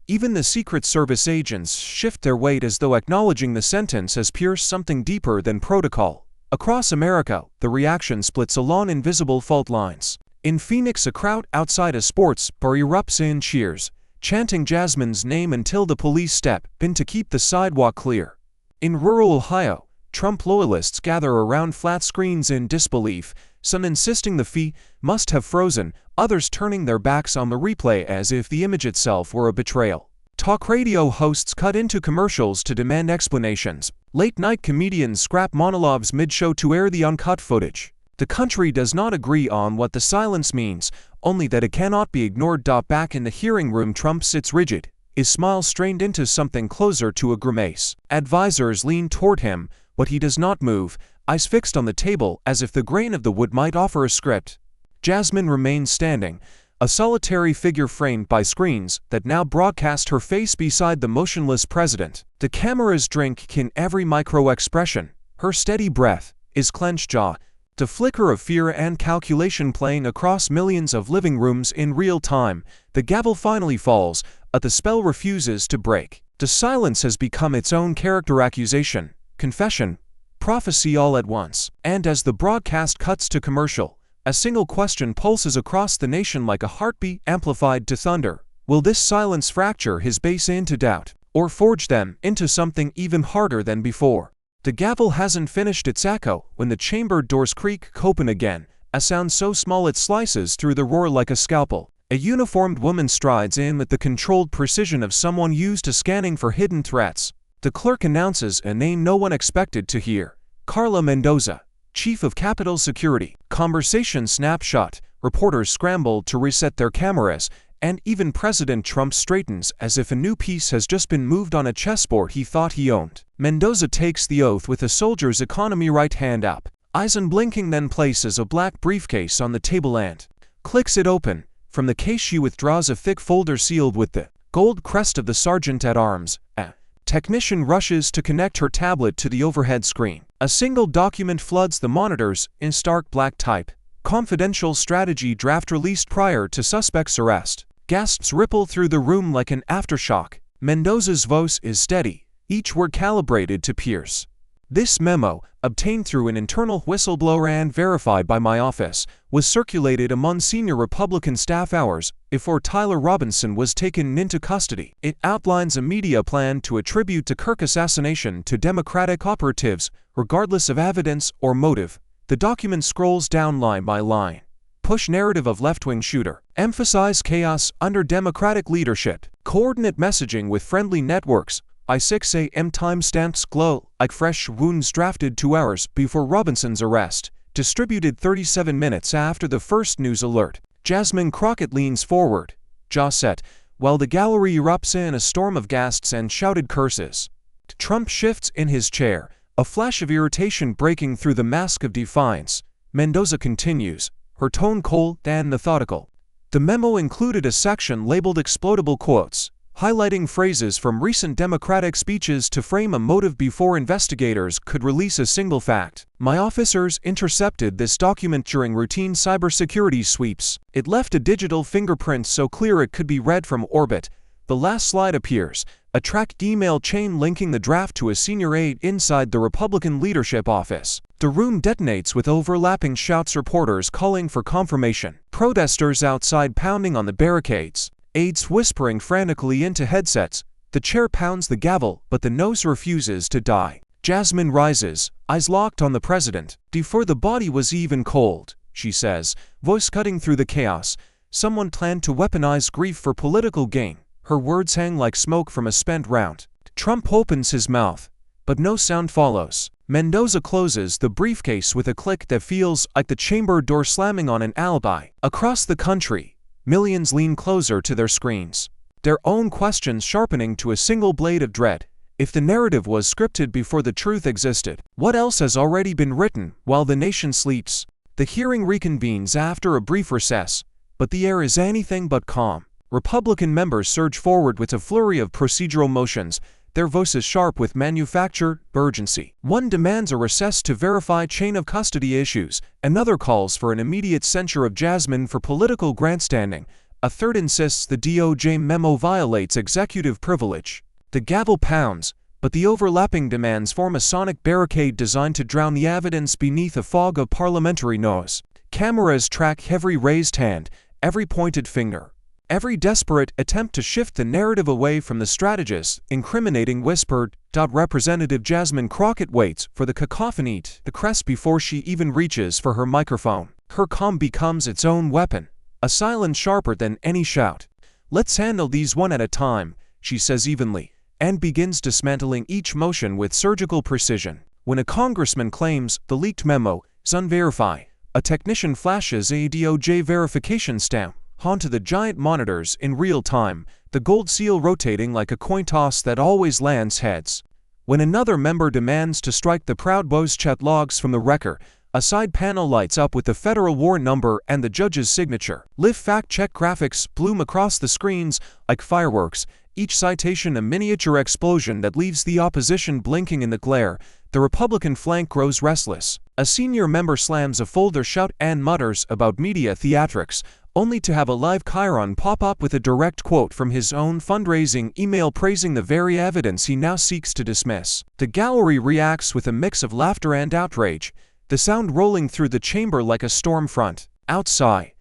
Even the Secret Service agents shift their weight as though acknowledging the sentence has pierced something deeper than protocol. Across America, the reaction splits along invisible fault lines. In Phoenix, a crowd outside a sports bar erupts in cheers, chanting Jasmine's name until the police step in to keep the sidewalk clear. In rural Ohio, Trump loyalists gather around flat screens in disbelief, some insisting the fee must have frozen, others turning their backs on the replay as if the image itself were a betrayal. Talk radio hosts cut into commercials to demand explanations. Late-night comedians scrap monologues mid-show to air the uncut footage. The country does not agree on what the silence means, only that it cannot be ignored. Back in the hearing room, Trump sits rigid, his smile strained into something closer to a grimace. Advisors lean toward him, but he does not move, eyes fixed on the table as if the grain of the wood might offer a script. Jasmine remains standing, a solitary figure framed by screens that now broadcast her face beside the motionless president. The cameras drink in every micro-expression, her steady breath, his clenched jaw, the flicker of fear and calculation playing across millions of living rooms in real time. The gavel finally falls, but the spell refuses to break. The silence has become its own character, accusation, confession, prophecy all at once. And as the broadcast cuts to commercial, a single question pulses across the nation like a heartbeat amplified to thunder. Will this silence fracture his base into doubt, or forge them into something even harder than before? The gavel hasn't finished its echo when the chamber doors creak open again, a sound so small it slices through the roar like a scalpel. A uniformed woman strides in with the controlled precision of someone used to scanning for hidden threats. The clerk announces a name no one expected to hear: Carla Mendoza, Chief of Capitol Security. Conversation snapshot. Reporters scramble to reset their cameras, and even President Trump straightens as if a new piece has just been moved on a chessboard he thought he owned. Mendoza takes the oath with a soldier's economy, right hand up, eyes unblinking, then places a black briefcase on the table and clicks it open. From the case she withdraws a thick folder sealed with the gold crest of the sergeant at arms. A technician rushes to connect her tablet to the overhead screen. A single document floods the monitors in stark black type. Confidential strategy draft released prior to suspect's arrest. Gasps ripple through the room like an aftershock. Mendoza's voice is steady, each word calibrated to pierce. This memo, obtained through an internal whistleblower and verified by my office, was circulated among senior Republican staff hours before Tyler Robinson was taken into custody. It outlines a media plan to attribute the Kirk assassination to Democratic operatives, regardless of evidence or motive. The document scrolls down line by line. Push narrative of left-wing shooter. Emphasize chaos under Democratic leadership. Coordinate messaging with friendly networks. I 6 a.m. timestamps glow like fresh wounds, drafted 2 hours before Robinson's arrest. Distributed 37 minutes after the first news alert. Jasmine Crockett leans forward, jaw set, while the gallery erupts in a storm of gasps and shouted curses. Trump shifts in his chair, a flash of irritation breaking through the mask of defiance. Mendoza continues, her tone cold and methodical. The memo included a section labeled explodable quotes, highlighting phrases from recent Democratic speeches to frame a motive before investigators could release a single fact. My officers intercepted this document during routine cybersecurity sweeps. It left a digital fingerprint so clear it could be read from orbit. The last slide appears, a tracked email chain linking the draft to a senior aide inside the Republican leadership office. The room detonates with overlapping shouts, reporters calling for confirmation, protesters outside pounding on the barricades, aides whispering frantically into headsets. The chair pounds the gavel, but the nose refuses to die. Jasmine rises, eyes locked on the president. Before the body was even cold, she says, voice cutting through the chaos, someone planned to weaponize grief for political gain. Her words hang like smoke from a spent round. Trump opens his mouth, but no sound follows. Mendoza closes the briefcase with a click that feels like the chamber door slamming on an alibi. Across the country, millions lean closer to their screens, their own questions sharpening to a single blade of dread. If the narrative was scripted before the truth existed, what else has already been written while the nation sleeps? The hearing reconvenes after a brief recess, but the air is anything but calm. Republican members surge forward with a flurry of procedural motions, their voices sharp with manufactured urgency. One demands a recess to verify chain of custody issues, another calls for an immediate censure of Jasmine for political grandstanding, a third insists the DOJ memo violates executive privilege. The gavel pounds, but the overlapping demands form a sonic barricade designed to drown the evidence beneath a fog of parliamentary noise. Cameras track every raised hand, every pointed finger, every desperate attempt to shift the narrative away from the strategist, incriminating whispered. Representative Jasmine Crockett waits for the cacophony to crest before she even reaches for her microphone. Her calm becomes its own weapon, a silence sharper than any shout. "Let's handle these one at a time," she says evenly, and begins dismantling each motion with surgical precision. When a congressman claims the leaked memo is unverified, a technician flashes a DOJ verification stamp onto the giant monitors in real time, the gold seal rotating like a coin toss that always lands heads. When another member demands to strike the Proud Boys chat logs from the record, a side panel lights up with the federal war number and the judge's signature. Live fact-check graphics bloom across the screens like fireworks, each citation a miniature explosion that leaves the opposition blinking in the glare. The Republican flank grows restless. A senior member slams a folder shut and mutters about media theatrics, only to have a live chyron pop up with a direct quote from his own fundraising email praising the very evidence he now seeks to dismiss. The gallery reacts with a mix of laughter and outrage, the sound rolling through the chamber like a storm front. Outside,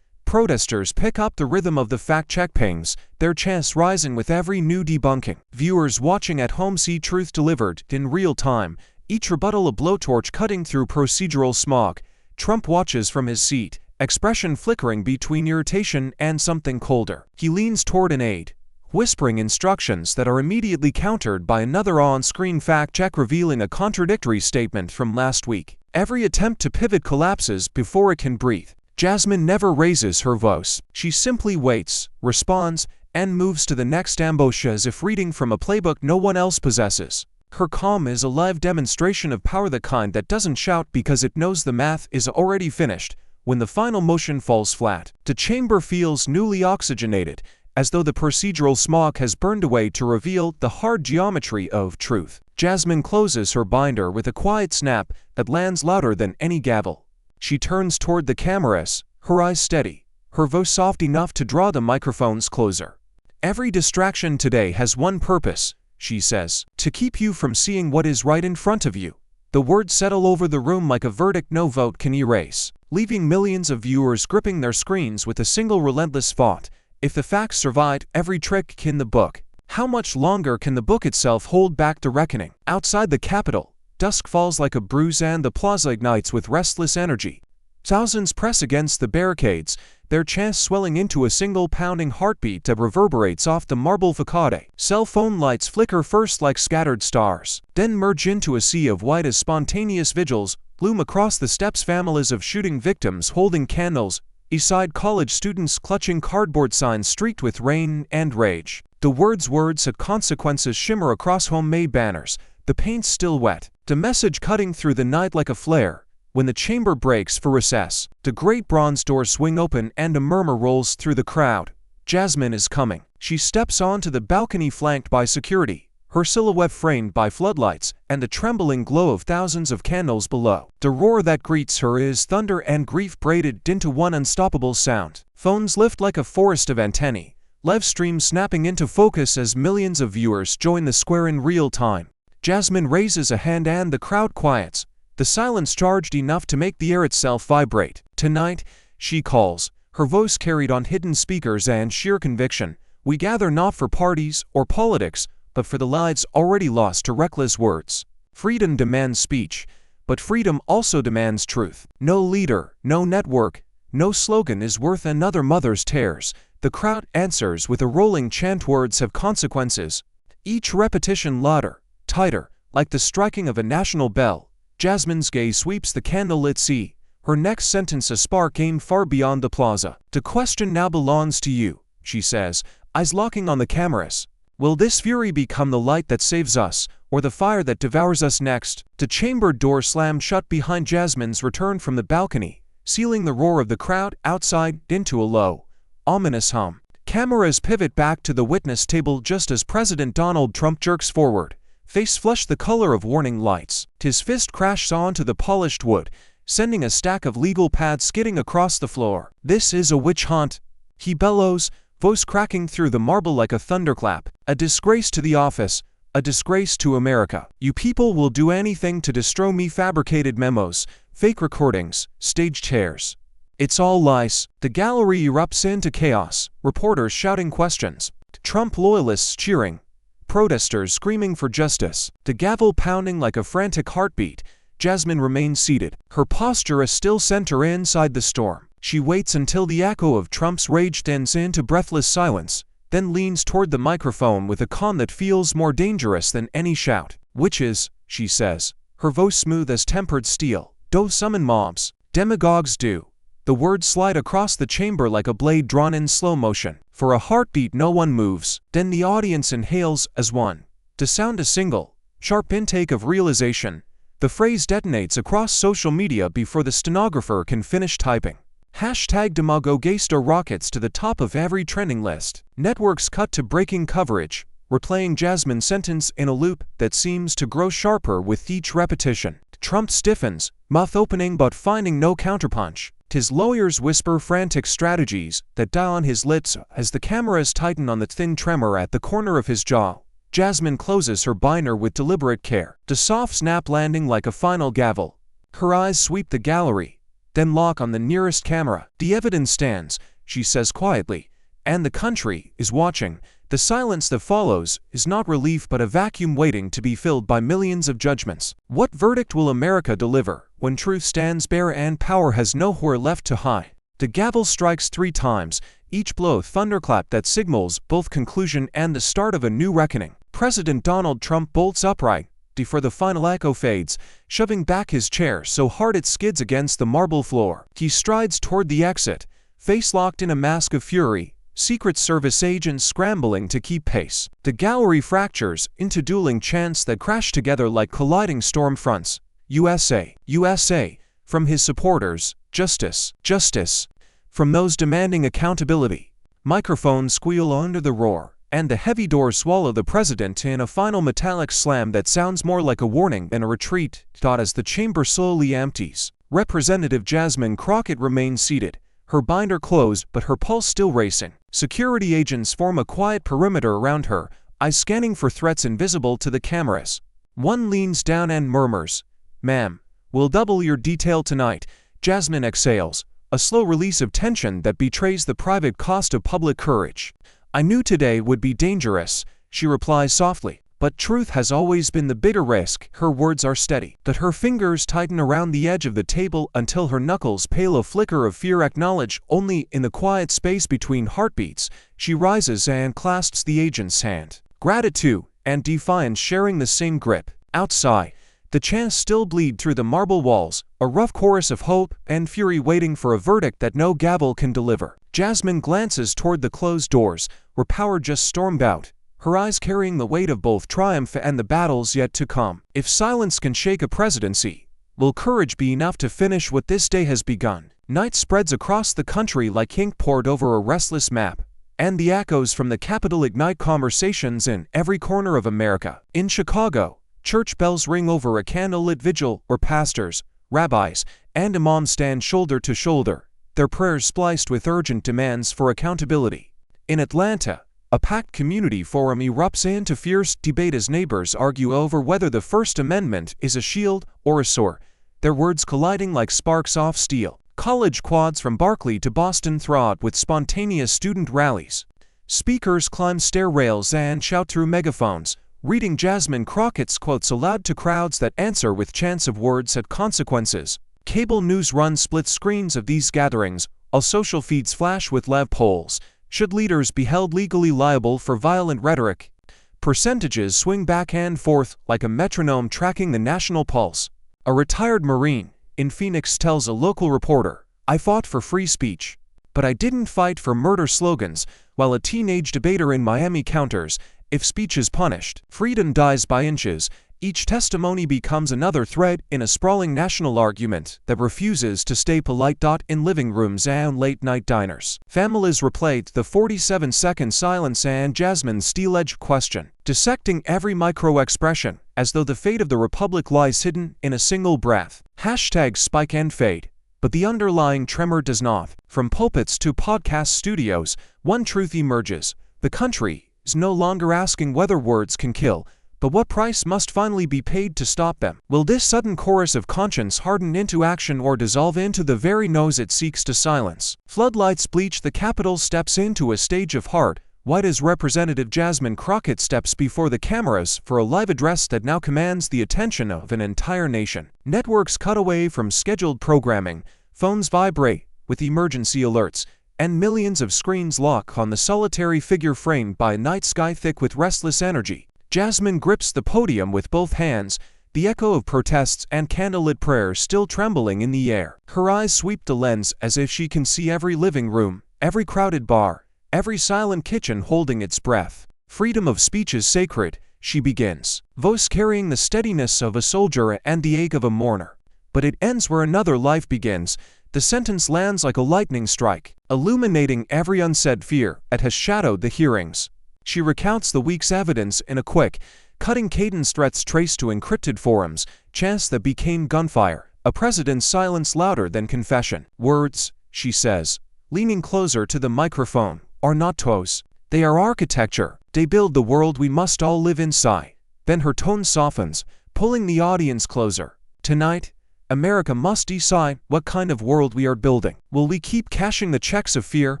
protesters pick up the rhythm of the fact-check pings, their chants rising with every new debunking. Viewers watching at home see truth delivered in real time, each rebuttal a blowtorch cutting through procedural smog. Trump watches from his seat, expression flickering between irritation and something colder. He leans toward an aide, whispering instructions that are immediately countered by another on-screen fact-check revealing a contradictory statement from last week. Every attempt to pivot collapses before it can breathe. Jasmine never raises her voice. She simply waits, responds, and moves to the next ambush as if reading from a playbook no one else possesses. Her calm is a live demonstration of power, the kind that doesn't shout because it knows the math is already finished. When the final motion falls flat, the chamber feels newly oxygenated, as though the procedural smog has burned away to reveal the hard geometry of truth. Jasmine closes her binder with a quiet snap that lands louder than any gavel. She turns toward the cameras, her eyes steady, her voice soft enough to draw the microphones closer. "Every distraction today has one purpose," she says, "to keep you from seeing what is right in front of you." The words settle over the room like a verdict no vote can erase, leaving millions of viewers gripping their screens with a single relentless thought: if the facts survive every trick in the book, how much longer can the book itself hold back the reckoning? Outside the Capitol, dusk falls like a bruise and the plaza ignites with restless energy. Thousands press against the barricades, their chants swelling into a single pounding heartbeat that reverberates off the marble facade. Cell phone lights flicker first like scattered stars, then merge into a sea of white as spontaneous vigils loom across the steps. Families of shooting victims holding candles, beside college students clutching cardboard signs streaked with rain and rage. The words had consequences shimmer across homemade banners, the paint still wet, the message cutting through the night like a flare. When the chamber breaks for recess, the great bronze doors swing open and a murmur rolls through the crowd. Jasmine is coming. She steps onto the balcony flanked by security, her silhouette framed by floodlights and the trembling glow of thousands of candles below. The roar that greets her is thunder and grief braided into one unstoppable sound. Phones lift like a forest of antennae, live streams snapping into focus as millions of viewers join the square in real time. Jasmine raises a hand and the crowd quiets, the silence charged enough to make the air itself vibrate. "Tonight," she calls, her voice carried on hidden speakers and sheer conviction, "we gather not for parties or politics, but for the lives already lost to reckless words." Freedom demands speech, but freedom also demands truth. No leader, no network, no slogan is worth another mother's tears. The crowd answers with a rolling chant. Words have consequences, each repetition louder, tighter, like the striking of a national bell. Jasmine's gaze sweeps the candlelit sea, her next sentence a spark aimed far beyond the plaza. "The question now belongs to you," she says, eyes locking on the cameras. "Will this fury become the light that saves us, or the fire that devours us next?" The chamber door slammed shut behind Jasmine's return from the balcony, sealing the roar of the crowd outside into a low, ominous hum. Cameras pivot back to the witness table just as President Donald Trump jerks forward, face flushed the color of warning lights. His fist crashes onto the polished wood, sending a stack of legal pads skidding across the floor. "This is a witch hunt," he bellows, voice cracking through the marble like a thunderclap. "A disgrace to the office, a disgrace to America. You people will do anything to destroy me. Fabricated memos, fake recordings, staged chairs. It's all lies." The gallery erupts into chaos, reporters shouting questions, Trump loyalists cheering, protesters screaming for justice, the gavel pounding like a frantic heartbeat. Jasmine remains seated, her posture a still center inside the storm. She waits until the echo of Trump's rage thins into breathless silence, then leans toward the microphone with a calm that feels more dangerous than any shout. "Witches," she says, her voice smooth as tempered steel, "don't summon mobs. Demagogues do." The words slide across the chamber like a blade drawn in slow motion. For a heartbeat no one moves, then the audience inhales as one. To sound a single, sharp intake of realization, the phrase detonates across social media before the stenographer can finish typing. #Demagoguesto rockets to the top of every trending list. Networks cut to breaking coverage, replaying Jasmine's sentence in a loop that seems to grow sharper with each repetition. Trump stiffens, mouth opening but finding no counterpunch. His lawyers whisper frantic strategies that die on his lips as the cameras tighten on the thin tremor at the corner of his jaw. Jasmine closes her binder with deliberate care, the soft snap landing like a final gavel. Her eyes sweep the gallery, then lock on the nearest camera. "The evidence stands," she says quietly, "and the country is watching." The silence that follows is not relief but a vacuum waiting to be filled by millions of judgments. What verdict will America deliver when truth stands bare and power has nowhere left to hide? The gavel strikes 3 times, each blow thunderclap that signals both conclusion and the start of a new reckoning. President Donald Trump bolts upright before the final echo fades, shoving back his chair so hard it skids against the marble floor. He strides toward the exit, face locked in a mask of fury, Secret Service agents scrambling to keep pace. The gallery fractures into dueling chants that crash together like colliding storm fronts. "USA, USA," from his supporters, "Justice, Justice," from those demanding accountability. Microphones squeal under the roar, and the heavy doors swallow the president in a final metallic slam that sounds more like a warning than a retreat. As the chamber slowly empties, Representative Jasmine Crockett remains seated, her binder closed but her pulse still racing. Security agents form a quiet perimeter around her, eyes scanning for threats invisible to the cameras. One leans down and murmurs, "Ma'am, we'll double your detail tonight." Jasmine exhales, a slow release of tension that betrays the private cost of public courage. "I knew today would be dangerous," she replies softly, "but truth has always been the bigger risk." Her words are steady, that her fingers tighten around the edge of the table until her knuckles pale a flicker of fear acknowledged only in the quiet space between heartbeats. She rises and clasps the agent's hand. Gratitude and defiance sharing the same grip. Outside, the chants still bleed through the marble walls, a rough chorus of hope and fury waiting for a verdict that no gavel can deliver. Jasmine glances toward the closed doors, where power just stormed out, her eyes carrying the weight of both triumph and the battles yet to come. If silence can shake a presidency, will courage be enough to finish what this day has begun? Night spreads across the country like ink poured over a restless map, and the echoes from the Capitol ignite conversations in every corner of America. In Chicago, church bells ring over a candlelit vigil where pastors, rabbis, and imams stand shoulder to shoulder, their prayers spliced with urgent demands for accountability. In Atlanta, a packed community forum erupts into fierce debate as neighbors argue over whether the First Amendment is a shield or a sword, their words colliding like sparks off steel. College quads from Berkeley to Boston throb with spontaneous student rallies. Speakers climb stair rails and shout through megaphones, reading Jasmine Crockett's quotes aloud to crowds that answer with chants of words and consequences. Cable news runs split screens of these gatherings, while social feeds flash with live polls. Should leaders be held legally liable for violent rhetoric? Percentages swing back and forth like a metronome tracking the national pulse. A retired Marine in Phoenix tells a local reporter, "I fought for free speech, but I didn't fight for murder slogans," while a teenage debater in Miami counters, "If speech is punished, freedom dies by inches." Each testimony becomes another thread in a sprawling national argument that refuses to stay polite. In living rooms and late-night diners, families replayed the 47-second silence and Jasmine's steel-edged question, dissecting every micro-expression as though the fate of the republic lies hidden in a single breath. Hashtag spike and fade. But the underlying tremor does not. From pulpits to podcast studios, one truth emerges. The country is no longer asking whether words can kill, but what price must finally be paid to stop them? Will this sudden chorus of conscience harden into action or dissolve into the very noise it seeks to silence? Floodlights bleach the Capitol steps into a stage of heart, white as Representative Jasmine Crockett steps before the cameras for a live address that now commands the attention of an entire nation. Networks cut away from scheduled programming, phones vibrate with emergency alerts, and millions of screens lock on the solitary figure framed by a night sky thick with restless energy. Jasmine grips the podium with both hands, the echo of protests and candlelit prayers still trembling in the air. Her eyes sweep the lens as if she can see every living room, every crowded bar, every silent kitchen holding its breath. Freedom of speech is sacred, she begins, voice carrying the steadiness of a soldier and the ache of a mourner. But it ends where another life begins. The sentence lands like a lightning strike, illuminating every unsaid fear that has shadowed the hearings. She recounts the week's evidence in a quick, cutting cadence, threats traced to encrypted forums, chants that became gunfire, a president's silence louder than confession. Words, she says, leaning closer to the microphone, are not toes. They are architecture. They build the world we must all live inside. Then her tone softens, pulling the audience closer. Tonight, America must decide what kind of world we are building. Will we keep cashing the checks of fear,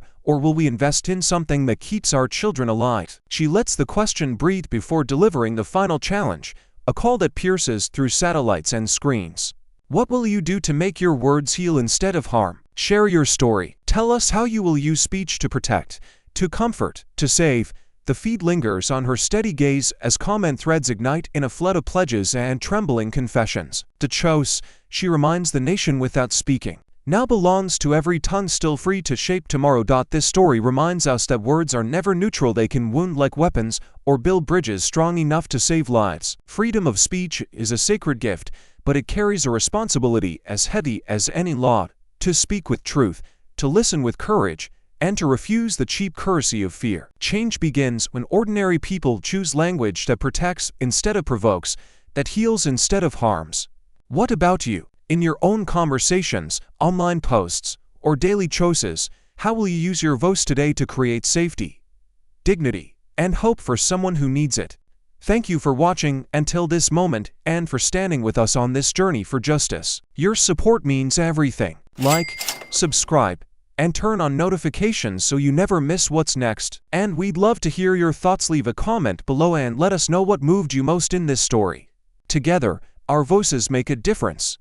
or will we invest in something that keeps our children alive? She lets the question breathe before delivering the final challenge, a call that pierces through satellites and screens. What will you do to make your words heal instead of harm? Share your story. Tell us how you will use speech to protect, to comfort, to save. The feed lingers on her steady gaze as comment threads ignite in a flood of pledges and trembling confessions. The choice, she reminds the nation without speaking, now belongs to every tongue still free to shape tomorrow. This story reminds us that words are never neutral. They can wound like weapons or build bridges strong enough to save lives. Freedom of speech is a sacred gift, but it carries a responsibility as heavy as any law. To speak with truth, to listen with courage, and to refuse the cheap courtesy of fear. Change begins when ordinary people choose language that protects instead of provokes, that heals instead of harms. What about you? In your own conversations, online posts, or daily choices, how will you use your voice today to create safety, dignity, and hope for someone who needs it? Thank you for watching until this moment and for standing with us on this journey for justice. Your support means everything. Like, subscribe, and turn on notifications so you never miss what's next. And we'd love to hear your thoughts. Leave a comment below and let us know what moved you most in this story. Together, our voices make a difference.